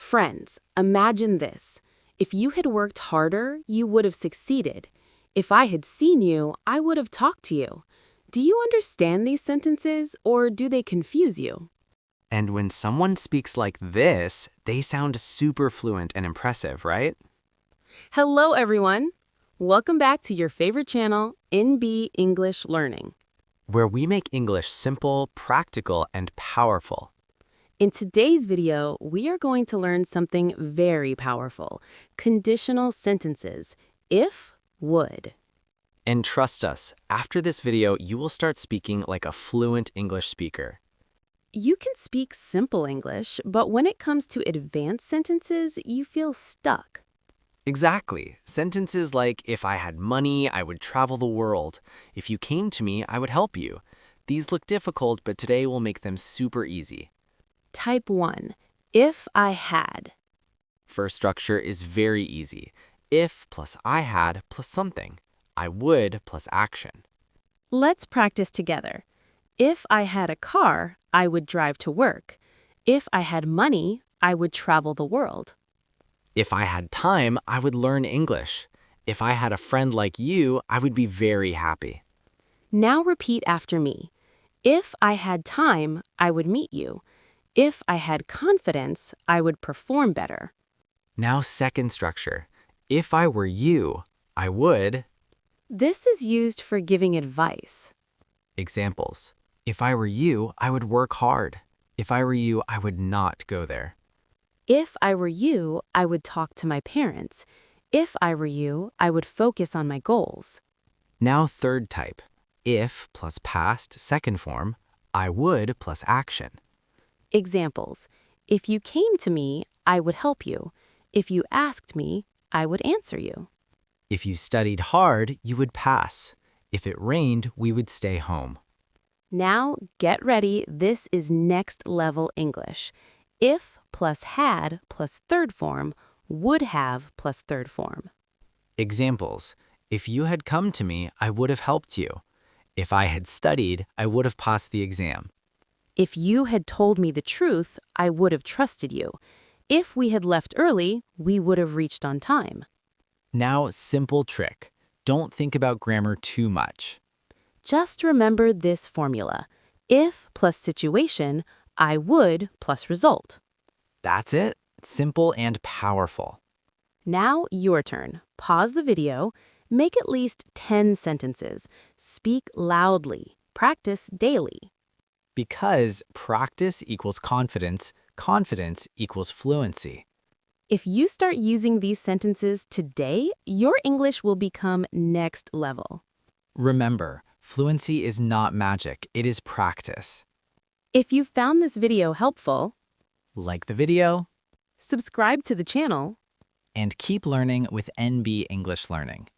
Friends, imagine this. If you had worked harder, you would have succeeded. If I had seen you, I would have talked to you. Do you understand these sentences, or do they confuse you? And when someone speaks like this, they sound super fluent and impressive, right? Hello, everyone. Welcome back to your favorite channel, NB English Learning. Where we make English simple, practical, and powerful. In today's video, we are going to learn something very powerful, conditional sentences, if, would. And trust us, after this video, you will start speaking like a fluent English speaker. You can speak simple English, but when it comes to advanced sentences, you feel stuck. Exactly. Sentences like, if I had money, I would travel the world. If you came to me, I would help you. These look difficult, but today we'll make them super easy. Type 1. If I had. First structure is very easy. If plus I had plus something. I would plus action. Let's practice together. If I had a car, I would drive to work. If I had money, I would travel the world. If I had time, I would learn English. If I had a friend like you, I would be very happy. Now repeat after me. If I had time, I would meet you. If I had confidence, I would perform better. Now second structure. If I were you, I would. This is used for giving advice. Examples. If I were you, I would work hard. If I were you, I would not go there. If I were you, I would talk to my parents. If I were you, I would focus on my goals. Now third type. If plus past second form, I would plus action. Examples. If you came to me, I would help you. If you asked me, I would answer you. If you studied hard, you would pass. If it rained, we would stay home. Now, get ready. This is next level English. If plus had plus third form, would have plus third form. Examples. If you had come to me, I would have helped you. If I had studied, I would have passed the exam. If you had told me the truth, I would have trusted you. If we had left early, we would have reached on time. Now, simple trick. Don't think about grammar too much. Just remember this formula. If plus situation, I would plus result. That's it. Simple and powerful. Now your turn. Pause the video. Make at least 10 sentences. Speak loudly. Practice daily. Because practice equals confidence, confidence equals fluency. If you start using these sentences today, your English will become next level. Remember, fluency is not magic, it is practice. If you found this video helpful, Like the video, subscribe to the channel. and keep learning with NB English Learning.